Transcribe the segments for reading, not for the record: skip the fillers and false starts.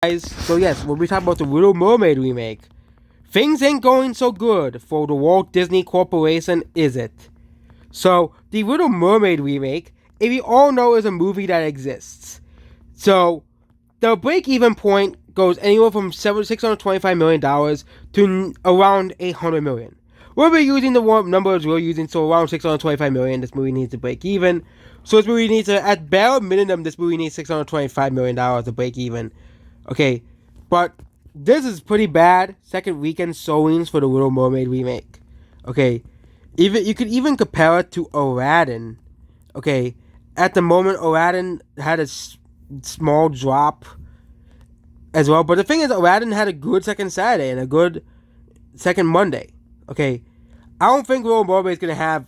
Guys, so yes, we'll be talking about the Little Mermaid remake. Things ain't going so good for the Walt Disney Corporation, is it? So, the Little Mermaid remake, if you all know, is a movie that exists. So, the break-even point goes anywhere from $625 million to around $800 million. We'll be using the numbers we're using, so around $625 million, this movie needs to break even. So this movie needs to, at bare minimum, this movie needs $625 million to break even. Okay, but this is pretty bad second weekend showings for the Little Mermaid remake. Okay, you could even compare it to Aladdin. Okay, at the moment Aladdin had a small drop as well, but the thing is Aladdin had a good second Saturday and a good second Monday. Okay, I don't think Little Mermaid is gonna have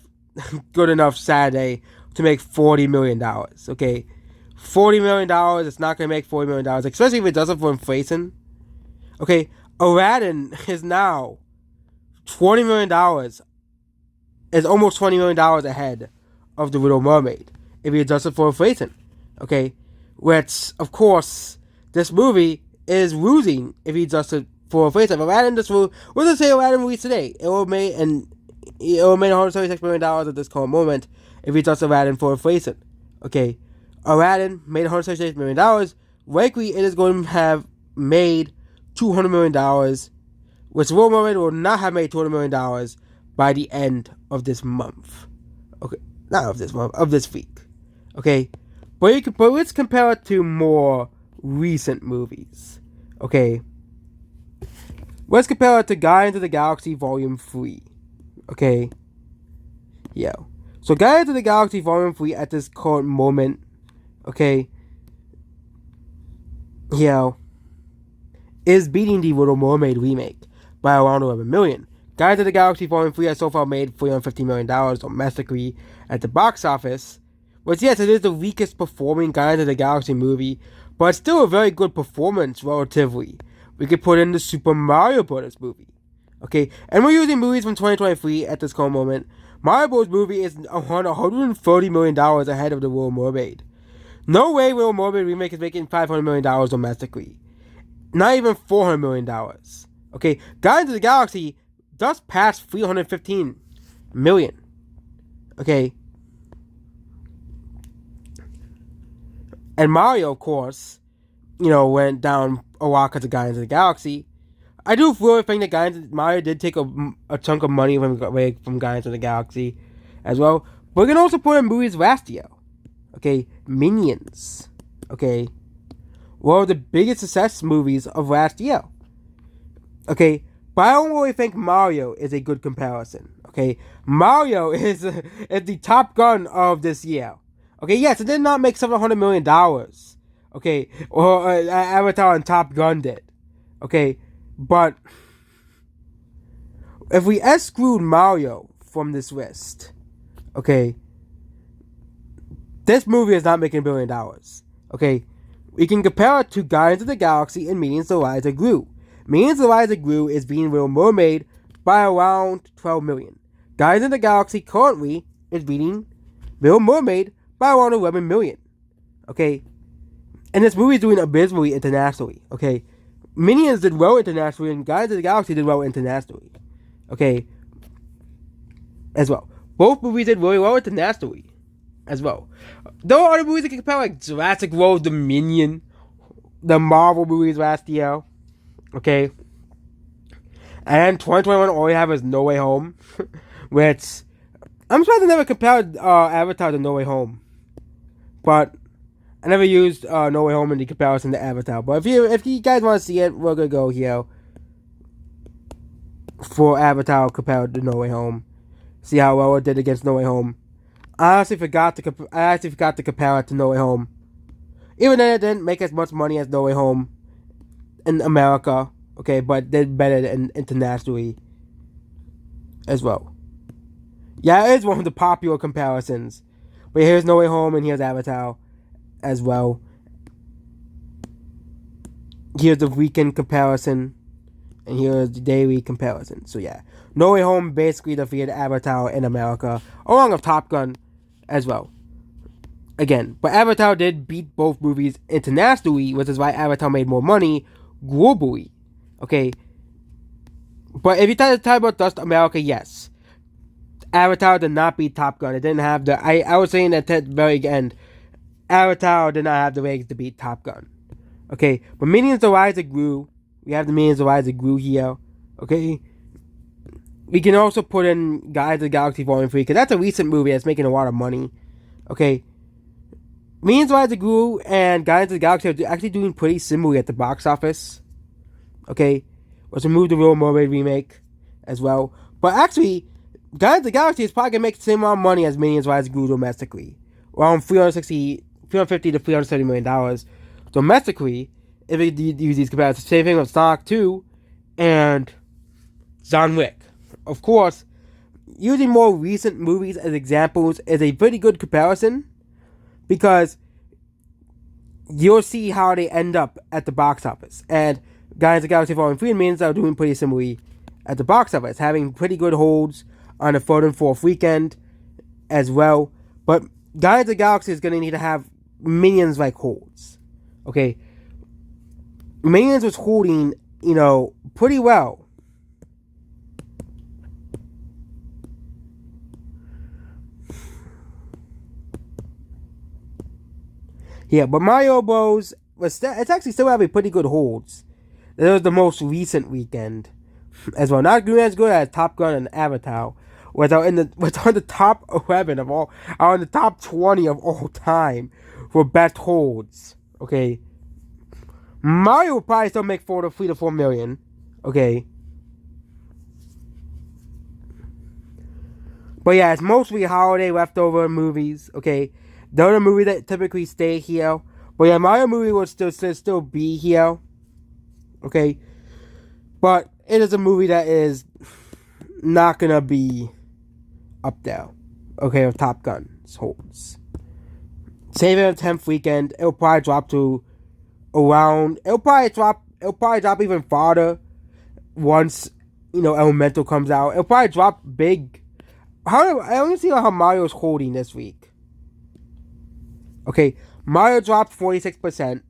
good enough Saturday to make $40 million. Okay. $40 million, it's not going to make $40 million, especially if it does it for inflation. Okay, Aladdin is now $20 million, is almost $20 million ahead of The Little Mermaid, if you adjust it for inflation. Okay, which, of course, this movie is losing if you adjust it for inflation. If Aladdin just will, we'll just say Aladdin released today, it will make $176 million at this current moment if you adjust Aladdin for inflation. Okay. Aladdin made $176 million. Likely, it is going to have made $200 million, which Little Mermaid will not have made $200 million by the end of this month. Okay, not of this month, of this week. Okay, but let's compare it to more recent movies. Okay, let's compare it to Guardians of the Galaxy Volume 3. Okay, yeah. So Guardians of the Galaxy Volume 3 at this current moment, okay, is beating the Little Mermaid remake by around 11 million. Guardians of the Galaxy Volume 3 has so far made $350 million domestically at the box office, which, yes, it is the weakest performing Guardians of the Galaxy movie, but it's still a very good performance relatively. We could put in the Super Mario Bros. Movie, okay, and we're using movies from 2023 at this current moment. Mario Bros. Movie is $130 million ahead of the Little Mermaid. No way Little Mermaid remake is making $500 million domestically. Not even $400 million. Okay, Guardians of the Galaxy does pass $315 million. Okay. And Mario, of course, went down a lot because of Guardians of the Galaxy. I do really think that Mario did take a chunk of money from Guardians of the Galaxy as well. But we can also put in movies last year. Okay, Minions. Okay, one of the biggest success movies of last year. Okay, but I don't really think Mario is a good comparison. Okay, Mario is the Top Gun of this year. Okay, yes, it did not make $700 million. Okay, or Avatar and Top Gun did. Okay, but if we exclude Mario from this list, okay, this movie is not making $1 billion. Okay, we can compare it to Guardians of the Galaxy and Minions Eliza Gru. Minions Eliza Gru is beating Little Mermaid by around 12 million. Guardians of the Galaxy currently is beating Little Mermaid by around 11 million. Okay, and this movie is doing abysmally internationally. Okay, Minions did well internationally, and Guardians of the Galaxy did well internationally. Okay, as well. Both movies did really well internationally as well. There are other movies that can compare, like Jurassic World Dominion, the Marvel movies last year. Okay, and 2021 all we have is No Way Home, which I'm surprised I never compared Avatar to No Way Home, but I never used No Way Home in the comparison to Avatar. But if you guys want to see it, we're gonna go here for Avatar compared to No Way Home. See how well it did against No Way Home. I actually forgot to compare it to No Way Home. Even then, it didn't make as much money as No Way Home in America. Okay, but it did better internationally as well. Yeah, it is one of the popular comparisons. But here's No Way Home and here's Avatar as well. Here's the weekend comparison. And here's the daily comparison. So yeah, No Way Home basically defeated Avatar in America, along with Top Gun as well. again. But Avatar did beat both movies internationally, which is why Avatar made more money globally. Okay. But if you talk about Dust America, yes. Avatar did not beat Top Gun. It didn't have the. I was saying at the very end, Avatar did not have the legs to beat Top Gun. Okay. But Minions the Rise of Gru. We have the Minions the Rise of Gru here. Okay. We can also put in Guardians of the Galaxy Volume 3 because that's a recent movie that's making a lot of money. Okay. Minions Rise of Gru and Guardians of the Galaxy are actually doing pretty similarly at the box office. Okay. Let's remove the Little Mermaid remake as well. But actually, Guardians of the Galaxy is probably going to make the same amount of money as Minions Rise of Gru domestically. Around $350 to $370 million. Domestically, if we use these comparisons, same thing with Sonic 2 and John Wick. Of course, using more recent movies as examples is a pretty good comparison because you'll see how they end up at the box office. And Guardians of the Galaxy Volume 3 and Minions are doing pretty similarly at the box office, having pretty good holds on the third and fourth weekend as well. But Guardians of the Galaxy is going to need to have Minions like holds. Okay. Minions was holding, pretty well. Yeah, but Mario Bros. It's actually still having pretty good holds. That was the most recent weekend as well. Not as good as Top Gun and Avatar. Was on the top 11 of all, on the top 20 of all time for best holds. Okay. Mario will probably still make 3 to 4 million. Okay. But yeah, it's mostly holiday leftover movies. Okay. The other movies that typically stay here. But yeah, Mario movie will still be here. Okay. But it is a movie that is not gonna be up there. Okay, with Top Gun's holds. Save it on 10th weekend. It'll probably drop to around. It'll probably drop even farther once Elemental comes out. It'll probably drop big. I only see how Mario's holding this week. Okay, Mario dropped 46%.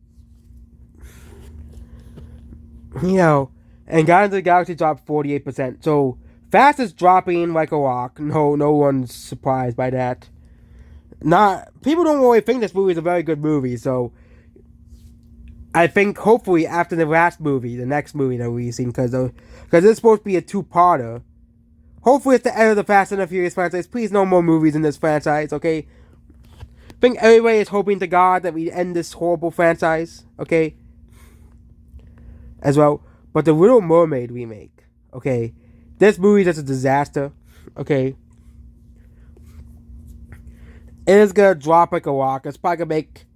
And Guardians of the Galaxy dropped 48%. So Fast is dropping like a rock. No one's surprised by that. People don't really think this movie is a very good movie. So I think hopefully after the last movie, the next movie that we're seeing, because it's supposed to be a two-parter. Hopefully it's the end of the Fast and the Furious franchise. Please, no more movies in this franchise, okay? I think everybody is hoping to God that we end this horrible franchise, okay? As well. But the Little Mermaid remake, okay? This movie is just a disaster, okay? It is gonna drop like a rock. It's probably gonna make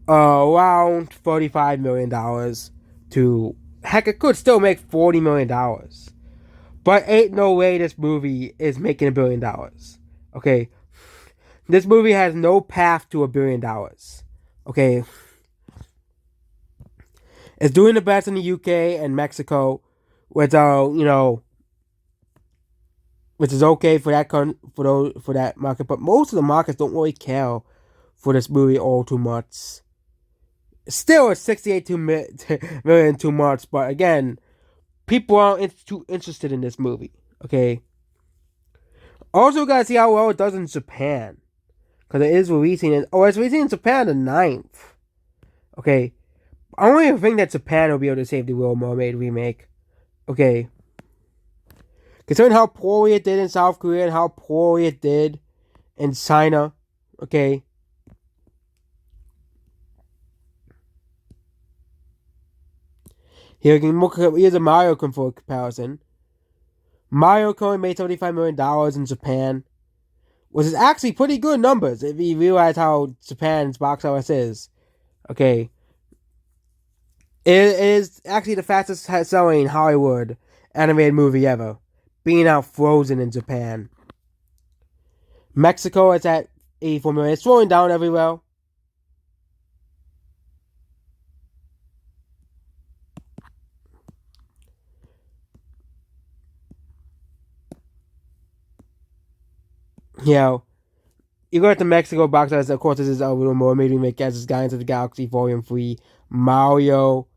around $35 million to... Heck, it could still make $40 million. But ain't no way this movie is making $1 billion. Okay? This movie has no path to $1 billion. Okay? It's doing the best in the UK and Mexico, which which is okay for that market. But most of the markets don't really care for this movie all too much. Still, it's 68 million too much. But again, people aren't too interested in this movie. Okay. Also, you gotta see how well it does in Japan, because it is releasing it's releasing in Japan the 9th. Okay. I don't even think that Japan will be able to save the Little Mermaid remake. Okay. Considering how poorly it did in South Korea and how poorly it did in China. Okay. Here's a Mario comparison. Mario currently made $75 million in Japan, which is actually pretty good numbers if you realize how Japan's box office is. Okay. It is actually the fastest selling Hollywood animated movie ever, being out Frozen in Japan. Mexico is at 84 million. It's slowing down everywhere. You go to the Mexico box office. Of course, this is a Little Mermaid remake. As is Guardians of the Galaxy Volume 3, Mario,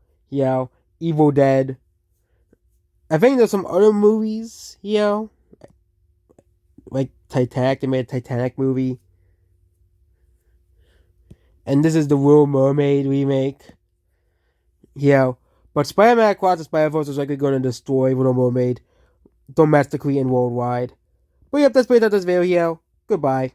Evil Dead. I think there's some other movies, like Titanic. They made a Titanic movie. And this is the Little Mermaid remake. But Spider-Man Across the Spider-Verse is likely going to destroy Little Mermaid domestically and worldwide. But yep, that's pretty much this video. Goodbye.